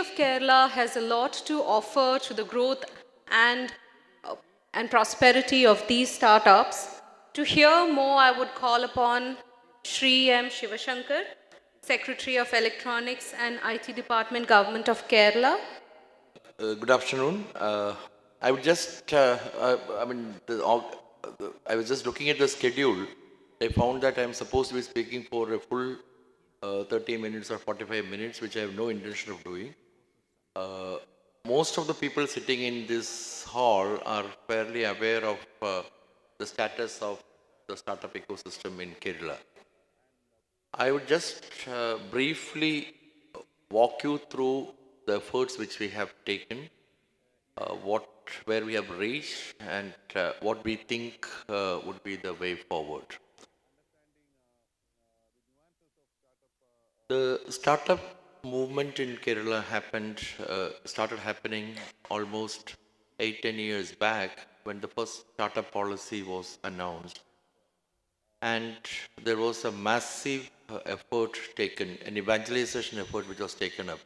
of Kerala has a lot to offer to the growth and, and prosperity of these startups. To hear more, I would call upon Shri M. Shivashankar, Secretary of Electronics and IT Department, Government of Kerala. Good afternoon. I would just, I mean, I was just looking at the schedule. I found that I'm supposed to be speaking for a full 30 minutes or 45 minutes, which I have no intention of doing. Most of the people sitting in this hall are fairly aware of the status of the startup ecosystem in Kerala. I would just briefly walk you through the efforts which we have taken, where we have reached, and what we think would be the way forward. The startup movement in Kerala started happening almost 8-10 years back when the first startup policy was announced, and there was a massive effort taken, an evangelization effort which was taken up,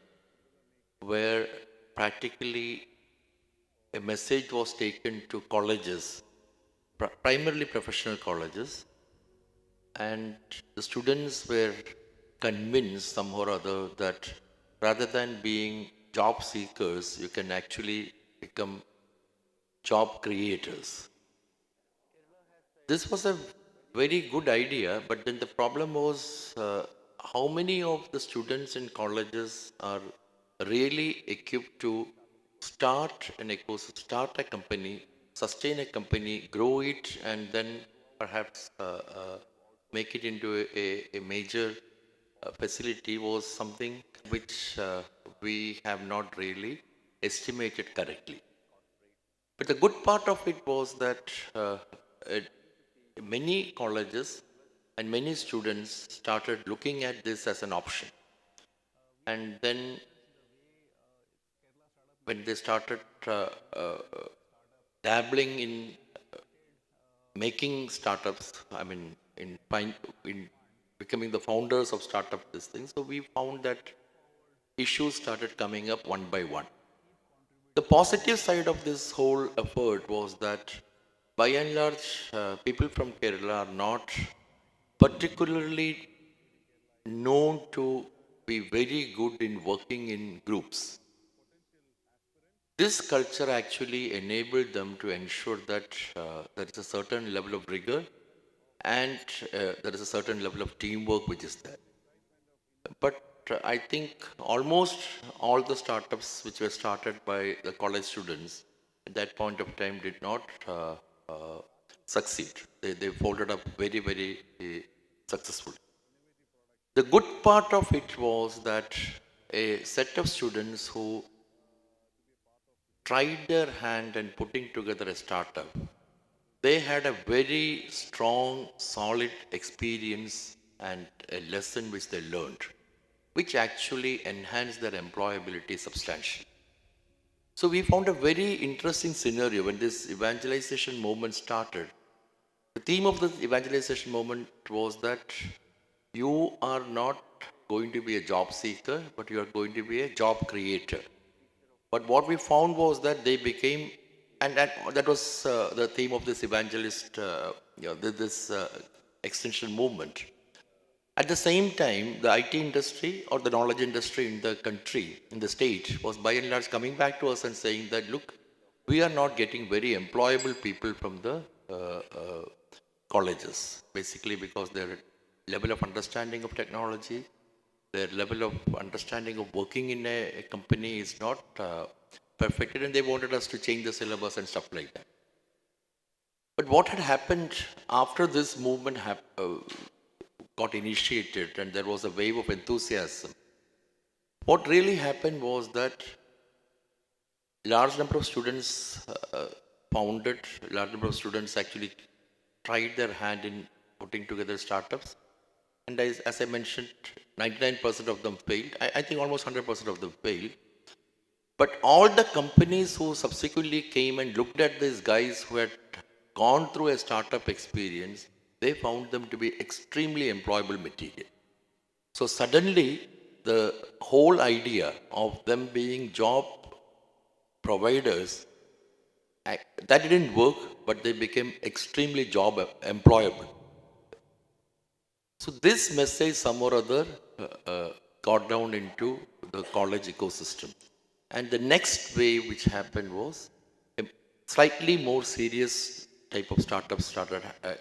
where practically a message was taken to colleges, primarily professional colleges, and the students were convinced somehow or other that rather than being job seekers, you can actually become job creators. This was a very good idea, but then the problem was how many of the students in colleges are really equipped to start an ecosystem, start a company, sustain a company, grow it, and then perhaps make it into a major facility was something which we have not really estimated correctly. But the good part of it was that many colleges and many students started looking at this as an option. And then when they started dabbling in making startups, I mean, in becoming the founders of startup, this thing, so we found that issues started coming up one by one. The positive side of this whole effort was that by and large, people from Kerala are not particularly known to be very good in working in groups. This culture actually enabled them to ensure that there is a certain level of rigor and there is a certain level of teamwork which is there. But I think almost all the startups which were started by the college students at that point of time did not succeed. They folded up very, very successfully. The good part of it was that a set of students who tried their hand in putting together a startup, they had a very strong, solid experience and a lesson which they learned, which actually enhanced their employability substantially. So we found a very interesting scenario when this evangelization movement started. The theme of the evangelization movement was that you are not going to be a job seeker, but you are going to be a job creator. But what we found was that they became, and that was the theme of this evangelist, this extension movement. At the same time, the IT industry or the knowledge industry in the country, in the state, was by and large coming back to us and saying that, look, we are not getting very employable people from the colleges, basically because their level of understanding of technology, their level of understanding of working in a company is not perfected, and they wanted us to change the syllabus and stuff like that. But what had happened after this movement got initiated and there was a wave of enthusiasm, what really happened was that large number of students founded, large number of students actually tried their hand in putting together startups. And as I mentioned, 99% of them failed. I think almost 100% of them failed. But all the companies who subsequently came and looked at these guys who had gone through a startup experience, they found them to be extremely employable material. So suddenly, the whole idea of them being job providers, that didn't work, but they became extremely job employable. So this message, some or other, got down into the college ecosystem. And the next wave which happened was a slightly more serious type of startups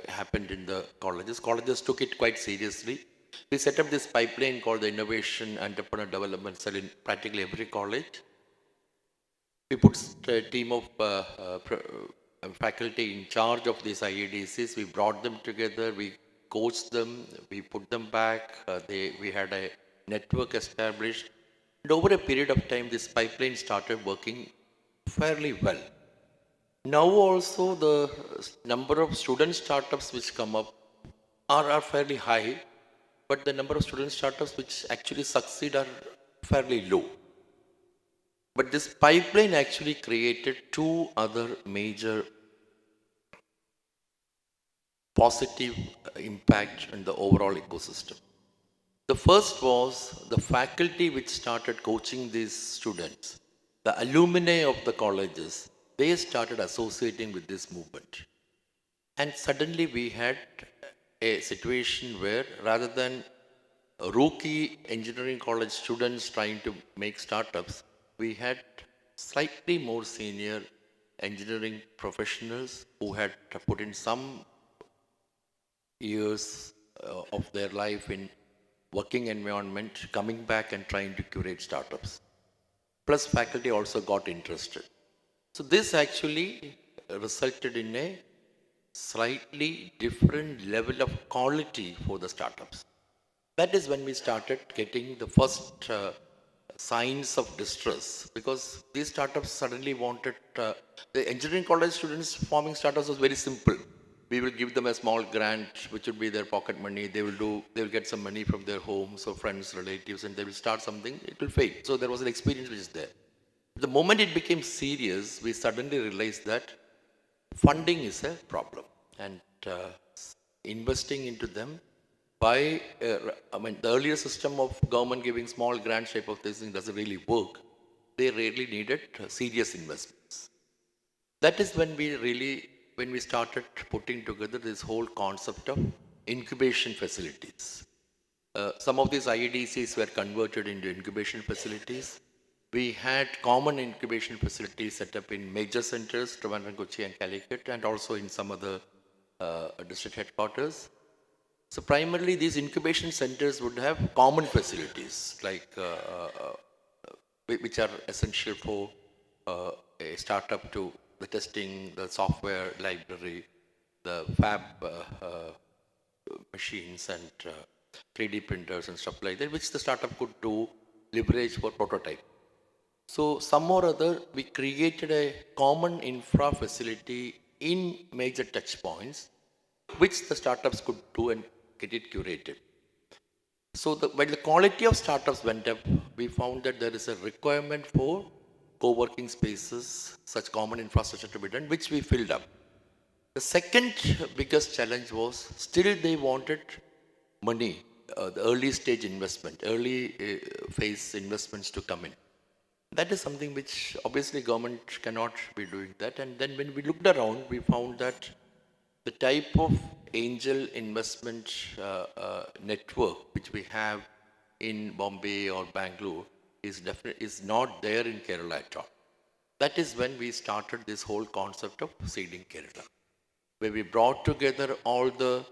happened in the colleges. Colleges took it quite seriously. We set up this pipeline called the Innovation Entrepreneur Development Cell in practically every college. We put a team of faculty in charge of these IEDCs. We brought them together. We coached them. We put them back. We had a network established. And over a period of time, this pipeline started working fairly well. Now also the number of student startups which come up are fairly high, but the number of student startups which actually succeed are fairly low. But this pipeline actually created two other major positive impact in the overall ecosystem. The first was the faculty which started coaching these students, the alumni of the colleges, they started associating with this movement. And suddenly we had a situation where rather than rookie engineering college students trying to make startups, we had slightly more senior engineering professionals who had put in some years of their life in working environment, coming back and trying to curate startups. Plus faculty also got interested. So this actually resulted in a slightly different level of quality for the startups. That is when we started getting the first signs of distress, because these startups suddenly wanted, the engineering college students forming startups was very simple. We will give them a small grant, which would be their pocket money. They will get some money from their homes or friends, relatives, and they will start something. It will fail. So there was an experience which is there. The moment it became serious, we suddenly realized that funding is a problem, and investing into them by, the earlier system of government giving small grant type of this thing doesn't really work. They really needed serious investments. That is when we started putting together this whole concept of incubation facilities. Some of these IEDCs were converted into incubation facilities. We had common incubation facilities set up in major centers, Trivandrum, Kochi and Calicut, and also in some other district headquarters. So primarily these incubation centers would have common facilities like which are essential for a startup to the testing, the software library, the fab machines and 3D printers and stuff like that, which the startup could do leverage for prototype. So some or other, we created a common infra facility in major touch points, which the startups could do and get it curated. So when the quality of startups went up, we found that there is a requirement for co-working spaces, such common infrastructure to be done, which we filled up. The second biggest challenge was still they wanted money, the early stage investment, early phase investments to come in. That is something which obviously government cannot be doing that. And then when we looked around, we found that the type of angel investment network which we have in Bombay or Bangalore is not there in Kerala at all. That is when we started this whole concept of seeding Kerala, where we brought together all the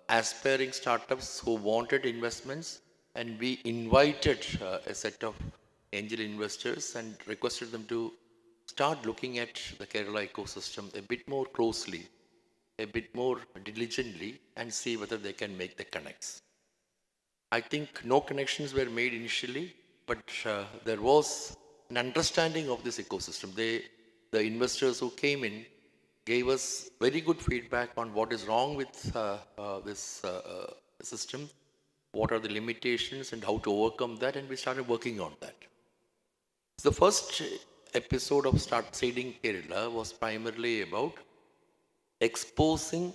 aspiring startups who wanted investments, and we invited a set of angel investors and requested them to start looking at the Kerala ecosystem a bit more closely, a bit more diligently, and see whether they can make the connects. I think no connections were made initially, but there was an understanding of this ecosystem. The investors who came in gave us very good feedback on what is wrong with this system, what are the limitations and how to overcome that, and we started working on that. The first episode of Start Seeding Kerala was primarily about exposing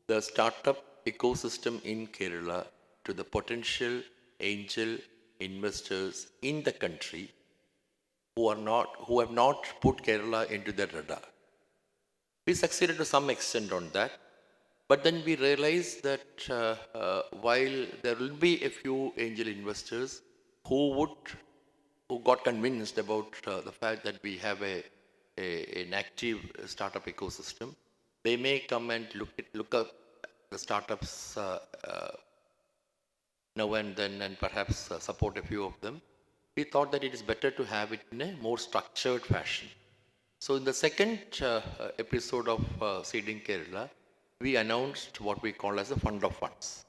the startup ecosystem in Kerala to the potential angel investors in the country who have not put Kerala into their radar. We succeeded to some extent on that, but then we realized that while there will be a few angel investors who got convinced about the fact that we have an active startup ecosystem, they may come and look up the startups now and then and perhaps support a few of them. We thought that it is better to have it in a more structured fashion. So in the second episode of Seeding Kerala, we announced what we call as a fund of funds.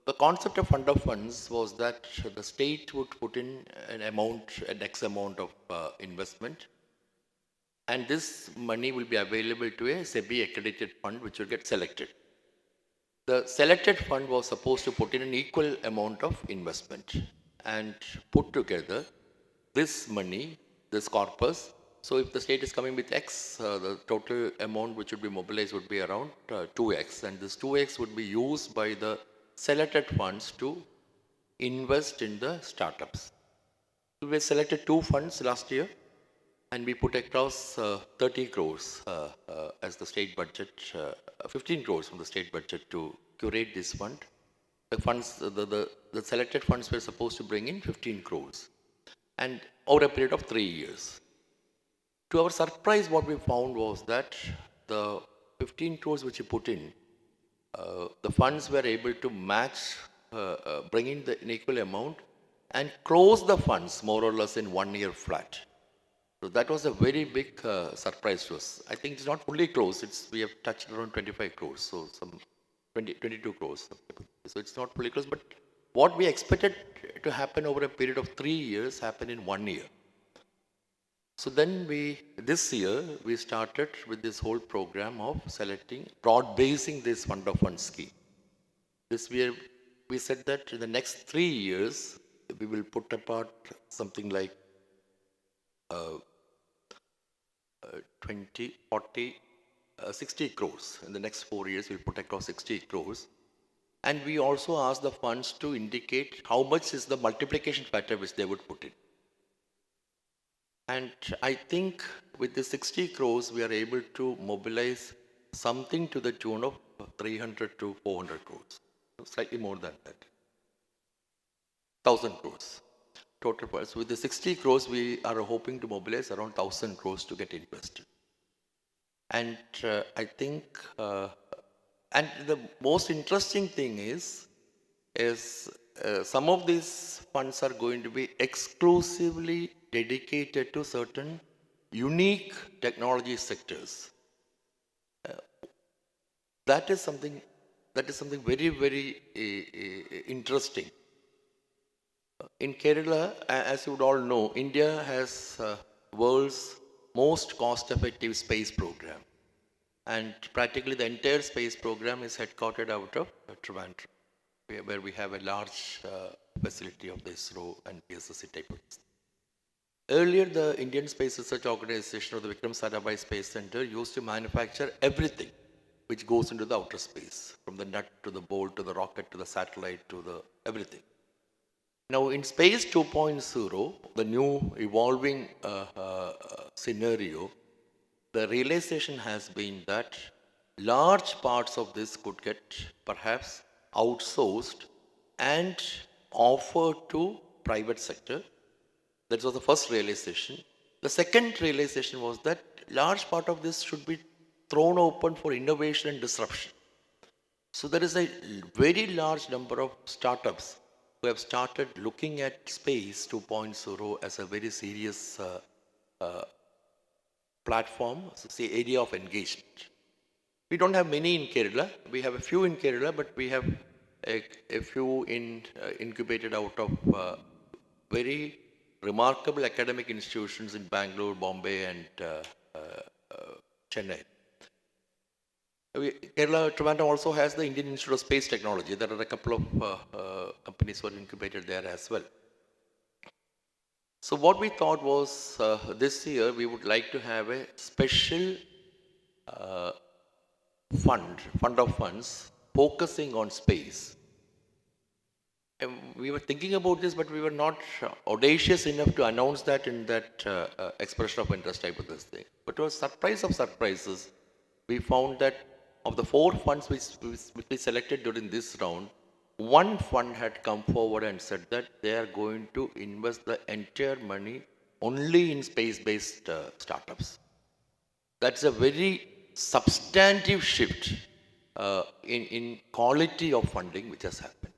The concept of fund of funds was that the state would put in an X amount of investment, and this money will be available to a SEBI accredited fund which will get selected. The selected fund was supposed to put in an equal amount of investment and put together this money, this corpus. So if the state is coming with X, the total amount which would be mobilized would be around 2X, and this 2X would be used by the selected funds to invest in the startups. So we selected 2 funds last year, and we put across 30 crores as the state budget, 15 crores from the state budget to curate this fund. The funds, the selected funds were supposed to bring in 15 crores, and over a period of 3 years. To our surprise, what we found was that the 15 crores which we put in, the funds were able to match, bring in an equal amount and close the funds more or less in 1 year flat. So that was a very big surprise to us. I think it's not fully closed. We have touched around 25 crores, so some 22 crores. So it's not fully closed, but what we expected to happen over a period of 3 years happened in 1 year. So then this year, we started with this whole program of broad-basing this fund of funds scheme. This year, we said that in the next 3 years, we will put apart something like 20, 40, 60 crores. In the next 4 years, we'll put across 60 crores. And we also asked the funds to indicate how much is the multiplication factor which they would put in. And I think with the 60 crores, we are able to mobilize something to the tune of 300 to 400 crores, slightly more than that. 1,000 crores total price. With the 60 crores, we are hoping to mobilize around 1,000 crores to get invested. And I think, and the most interesting thing is some of these funds are going to be exclusively dedicated to certain unique technology sectors. That is something very, very interesting. In Kerala, as you would all know, India has world's most cost-effective space program, and practically the entire space program is headquartered out of Trivandrum, where we have a large facility of the ISRO and PSSC type of thing. Earlier, the Indian Space Research Organization, or the Vikram Sarabhai Space Center, used to manufacture everything which goes into the outer space, from the nut to the bolt to the rocket to the satellite to the everything. Now, in Space 2.0, the new evolving scenario, the realization has been that large parts of this could get perhaps outsourced and offered to private sector. That was the first realization. The second realization was that large part of this should be thrown open for innovation and disruption. So there is a very large number of startups who have started looking at Space 2.0 as a very serious platform, say area of engagement. We don't have many in Kerala. We have a few in Kerala, but we have a few incubated out of very remarkable academic institutions in Bangalore, Bombay, and Chennai. Kerala, Trivandrum also has the Indian Institute of Space Technology. There are a couple of companies who are incubated there as well. So what we thought was this year we would like to have a special fund of funds focusing on space. we were thinking about this, but we were not audacious enough to announce that in that expression of interest type of this thing. But to a surprise of surprises, we found that of the 4 funds which we selected during this round, one fund had come forward and said that they are going to invest the entire money only in space-based startups. That's a very substantive shift in quality of funding which has happened.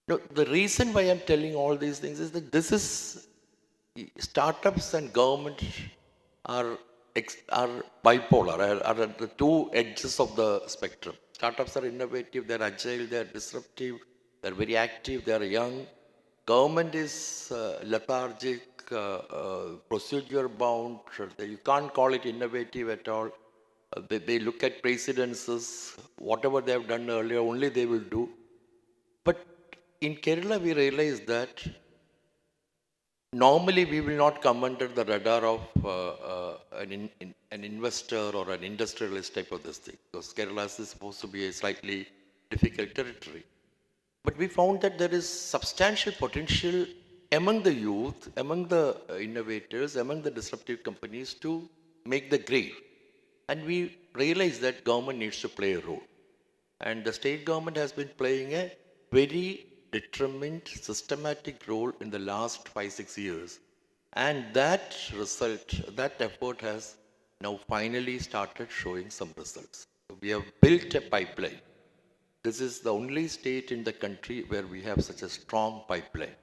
No, the reason why I'm telling all these things is that this is startups and government are are bipolar, are at the two edges of the spectrum. Startups are innovative, they're agile, they're disruptive, they're very active, they're young. Government is lethargic, procedure bound. You can't call it innovative at all. They look at precedences, whatever they have done earlier, only they will do. But in Kerala, we realized that normally we will not come under the radar of an investor or an industrialist type of this thing, because Kerala is supposed to be a slightly difficult territory. But we found that there is substantial potential among the youth, among the innovators, among the disruptive companies to make the grade. And we realized that government needs to play a role. And the state government has been playing a very determined, systematic role in the last 5-6 years. And that result, that effort has now finally started showing some results. So we have built a pipeline. This is the only state in the country where we have such a strong pipeline.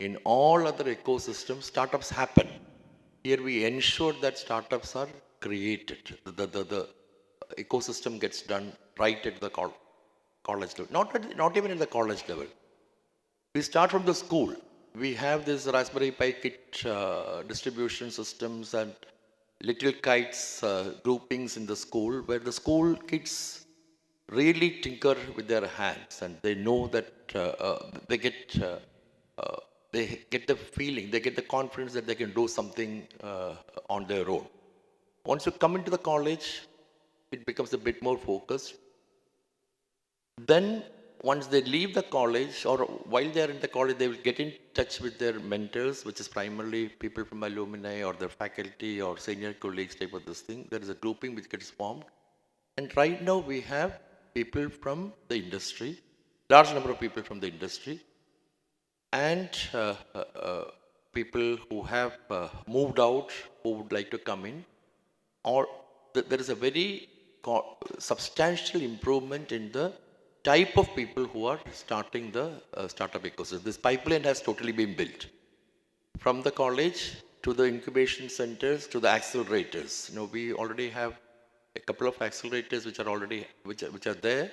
In all other ecosystems, startups happen. Here we ensure that startups are created. The ecosystem gets done right at the college level. Not even at the college level. We start from the school. We have this Raspberry Pi kit distribution systems and little kites groupings in the school, where the school kids really tinker with their hands, and they know that they get the feeling, they get the confidence that they can do something on their own. Once you come into the college, it becomes a bit more focused. Then once they leave the college, or while they are in the college, they will get in touch with their mentors, which is primarily people from alumni or their faculty or senior colleagues type of this thing. There is a grouping which gets formed. And right now we have people from the industry, large number of people from the industry, and people who have moved out, who would like to come in, or there is a very substantial improvement in the type of people who are starting the startup ecosystem. This pipeline has totally been built from the college to the incubation centers to the accelerators. We already have a couple of accelerators which are already which are there,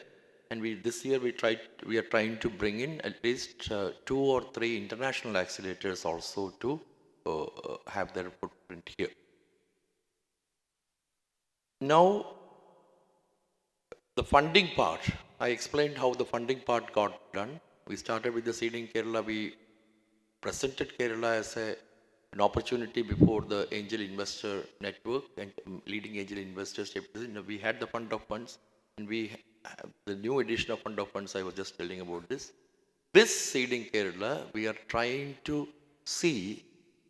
and this year we are trying to bring in at least 2 or 3 international accelerators also to have their footprint here. Now, the funding part. I explained how the funding part got done. We started with the seeding Kerala. We presented Kerala as an opportunity before the angel investor network and leading angel investors. We had the fund of funds, and we have the new edition of fund of funds. I was just telling about this. This seeding Kerala, we are trying to see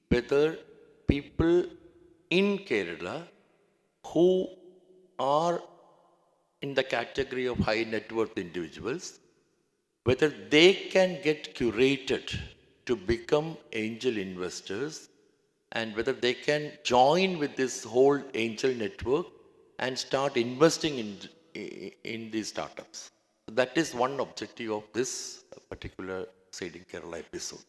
whether people in Kerala who are in the category of high net worth individuals, whether they can get curated to become angel investors, and whether they can join with this whole angel network and start investing in these startups. That is one objective of this particular Seeding Kerala episode.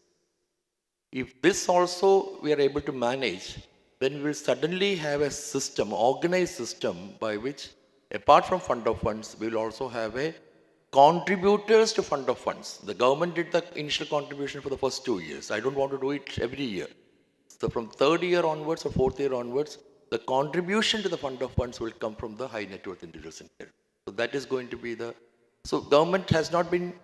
If this also we are able to manage, then we will suddenly have a system, organized system, by which apart from fund of funds, we will also have a contributors to fund of funds. The government did the initial contribution for the first 2 years. I don't want to do it every year. So from 3rd year onwards or 4th year onwards, the contribution to the fund of funds will come from the high net worth individuals in Kerala. So that is going to be so government has not been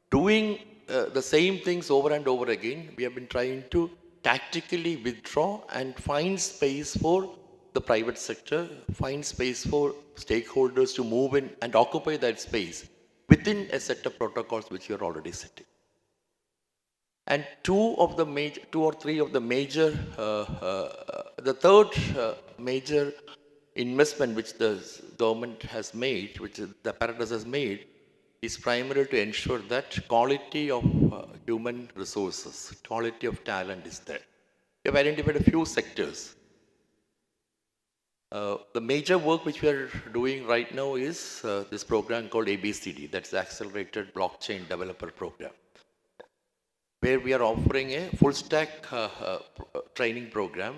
doing the same things over and over again. We have been trying to tactically withdraw and find space for the private sector, find space for stakeholders to move in and occupy that space within a set of protocols which you are already setting. And two or three of the major, the third major investment which the government has made, which the apparatus has made, is primarily to ensure that quality of human resources, quality of talent is there. We have identified a few sectors. The major work which we are doing right now is this program called ABCD, that's the Accelerated Blockchain Developer Program, where we are offering a full stack training program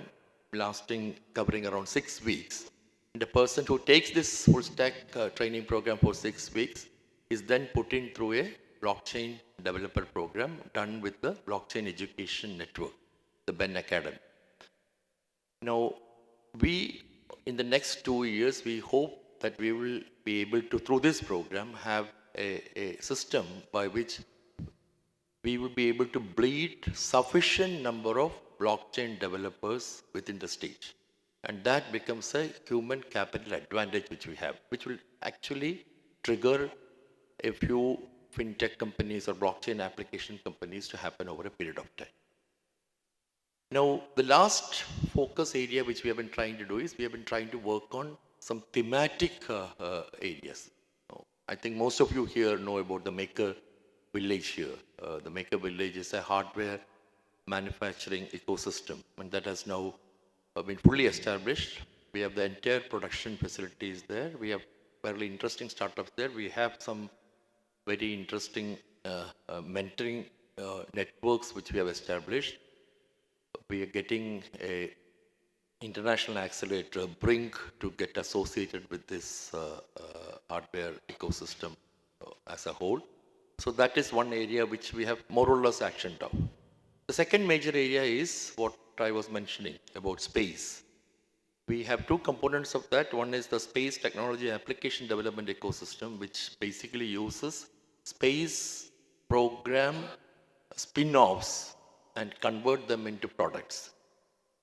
covering around 6 weeks. And the person who takes this full stack training program for 6 weeks is then put in through a blockchain developer program done with the Blockchain Education Network, the Ben Academy. Now, in the next 2 years, we hope that we will be able to, through this program, have a system by which we will be able to bleed sufficient number of blockchain developers within the state. And that becomes a human capital advantage which we have, which will actually trigger a few fintech companies or blockchain application companies to happen over a period of time. Now, the last focus area which we have been trying to do is we have been trying to work on some thematic areas. I think most of you here know about the Maker Village here. The Maker Village is a hardware manufacturing ecosystem, and that has now been fully established. We have the entire production facilities there. We have fairly interesting startups there. We have some very interesting mentoring networks which we have established. We are getting a international accelerator, Brink, to get associated with this hardware ecosystem as a whole. So that is one area which we have more or less actioned on. The second major area is what I was mentioning about space. We have two components of that. One is the space technology application development ecosystem, which basically uses space program spin-offs and convert them into products.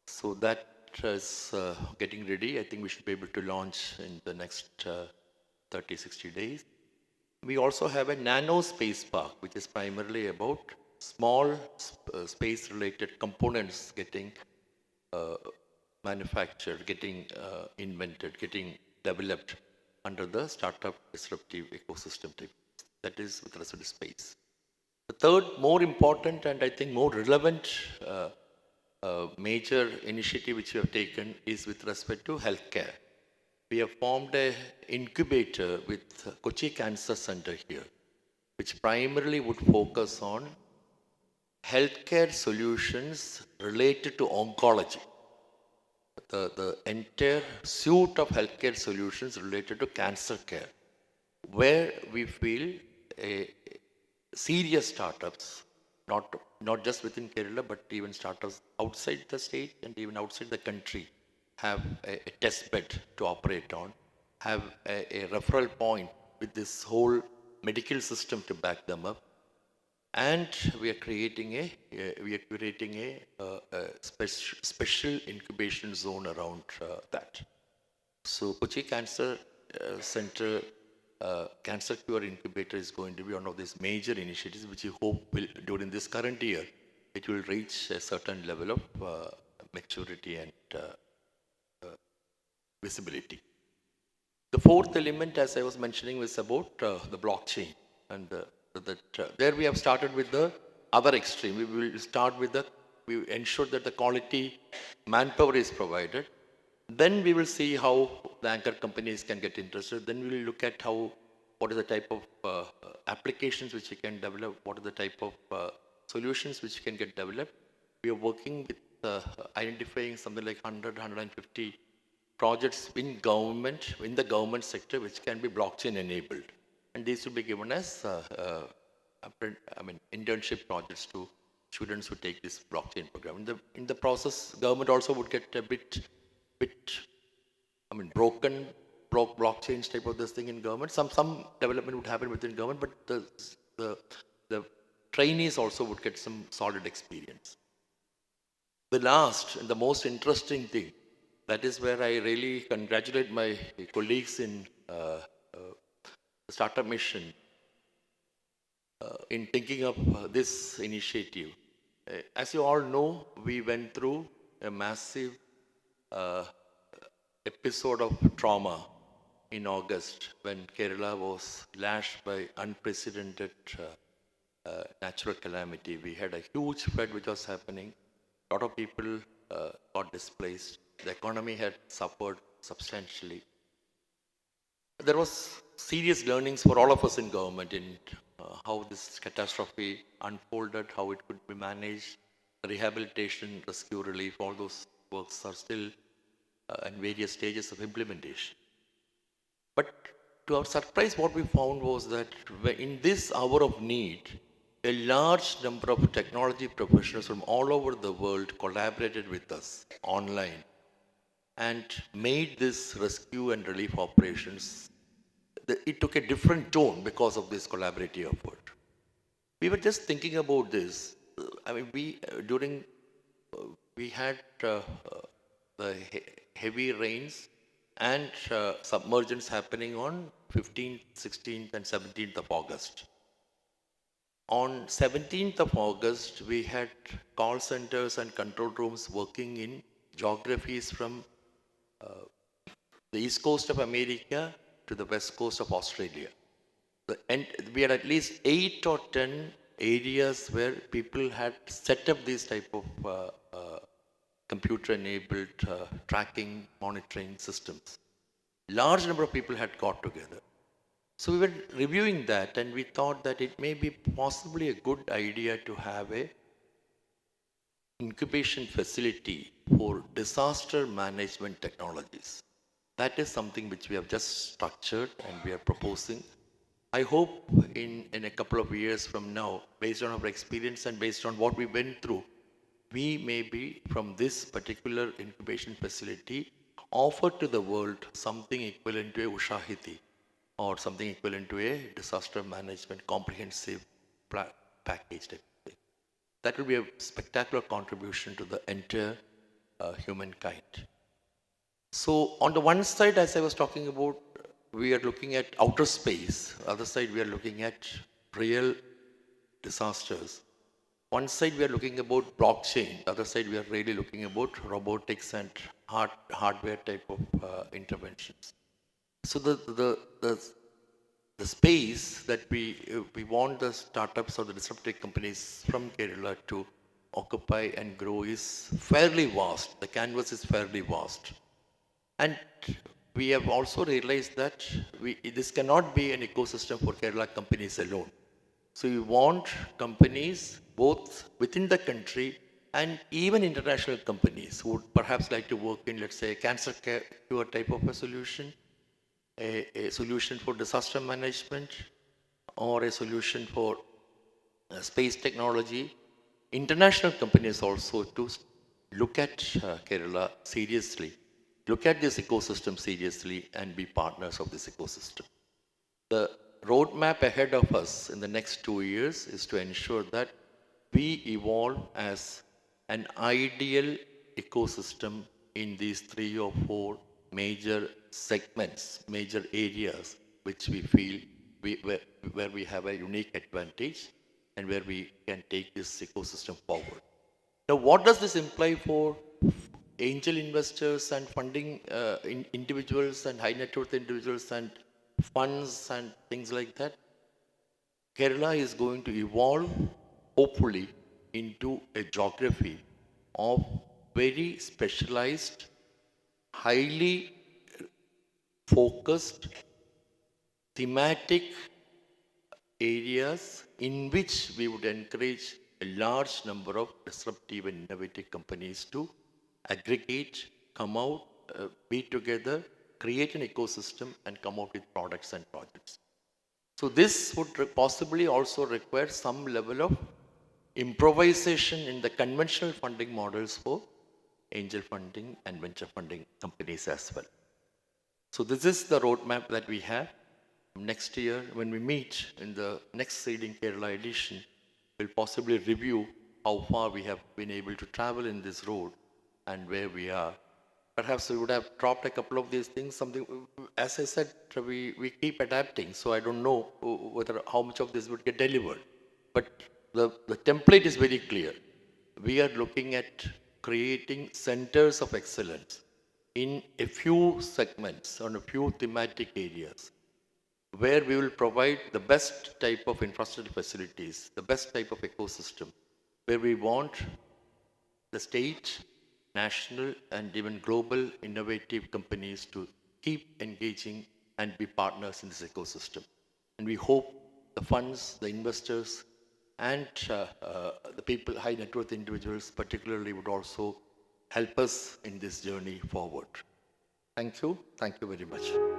So that is getting ready. I think we should be able to launch in the next 30, 60 days. We also have a nano space park, which is primarily about small space-related components getting manufactured, getting invented, getting developed under the startup disruptive ecosystem type. That is with respect to space. The third, more important and I think more relevant major initiative which we have taken is with respect to healthcare. We have formed an incubator with Kochi Cancer Center here, which primarily would focus on healthcare solutions related to oncology. The entire suite of healthcare solutions related to cancer care, where we feel serious startups, not just within Kerala, but even startups outside the state and even outside the country, have a test bed to operate on, have a referral point with this whole medical system to back them up, and we are creating a special incubation zone around that. So Kochi Cancer Center Cancer Cure Incubator is going to be one of these major initiatives which we hope will, during this current year, it will reach a certain level of maturity and visibility. The fourth element, as I was mentioning, was about the blockchain. And there we have started with the other extreme. We will start with we ensure that the quality manpower is provided. Then we will see how the anchor companies can get interested. Then we will look at what is the type of applications which we can develop, what are the type of solutions which can get developed. We are working with identifying something like 100, 150 projects in the government sector, which can be blockchain enabled. And these will be given as internship projects to students who take this blockchain program. In the process, government also would get a bit broken blockchains type of this thing in government. Some development would happen within government, but the trainees also would get some solid experience. The last and the most interesting thing, that is where I really congratulate my colleagues in the Startup Mission in thinking of this initiative, As you all know, we went through a massive uh, episode of trauma in August when Kerala was lashed by unprecedented natural calamity. We had a huge flood which was happening. A lot of people got displaced. The economy had suffered substantially. There was serious learnings for all of us in government in how this catastrophe unfolded, how it could be managed, rehabilitation, rescue relief, all those works are still in various stages of implementation. But to our surprise, what we found was that in this hour of need, a large number of technology professionals from all over the world collaborated with us online and made this rescue and relief operations. It took a different tone because of this collaborative effort. We were just thinking about this. I mean, we had the heavy rains and submergence happening on 15th, 16th, and 17th of August. On 17th of August, we had call centers and control rooms working in geographies from the east coast of America to the west coast of Australia. And we had at least 8 or 10 areas where people had set up these type of computer-enabled tracking, monitoring systems. Large number of people had got together. So we were reviewing that and we thought that it may be possibly a good idea to have a incubation facility for disaster management technologies. That is something which we have just structured and we are proposing. I hope in a couple of years from now, based on our experience and based on what we went through, we may be from this particular incubation facility offer to the world something equivalent to a Ushahiti or something equivalent to a disaster management comprehensive package type of thing. That will be a spectacular contribution to the entire humankind. So on the one side, as I was talking about, we are looking at outer space. Other side, we are looking at real disasters. One side, we are looking about blockchain. The other side, we are really looking about robotics and hardware type of interventions. So the space that we want the startups or the disruptive companies from Kerala to occupy and grow is fairly vast. The canvas is fairly vast. And we have also realized that this cannot be an ecosystem for Kerala companies alone. So we want companies both within the country and even international companies who would perhaps like to work in, let's say, a cancer cure type of a solution, a solution for disaster management, or a solution for space technology. International companies also to look at Kerala seriously, look at this ecosystem seriously and be partners of this ecosystem. The roadmap ahead of us in the next 2 years is to ensure that we evolve as an ideal ecosystem in these 3 or 4 major segments, major areas, which we feel where we have a unique advantage and where we can take this ecosystem forward. Now, what does this imply for angel investors and funding individuals and high net worth individuals and funds and things like that? Kerala is going to evolve, hopefully, into a geography of very specialized, highly focused, thematic areas in which we would encourage a large number of disruptive and innovative companies to aggregate, come out, be together, create an ecosystem and come out with products and projects. So this would possibly also require some level of improvisation in the conventional funding models for angel funding and venture funding companies as well. So this is the roadmap that we have. Next year, when we meet in the next Seeding Kerala edition, we'll possibly review how far we have been able to travel in this road and where we are. Perhaps we would have dropped a couple of these things, something, as I said, we keep adapting. So I don't know how much of this would get delivered. But the template is very clear. we are looking at creating centers of excellence in a few segments, on a few thematic areas, where we will provide the best type of infrastructure facilities, the best type of ecosystem, where we want the state, national, and even global innovative companies to keep engaging and be partners in this ecosystem. And we hope the funds, the investors, and the people, high net worth individuals particularly, would also help us in this journey forward. Thank you. Thank you very much.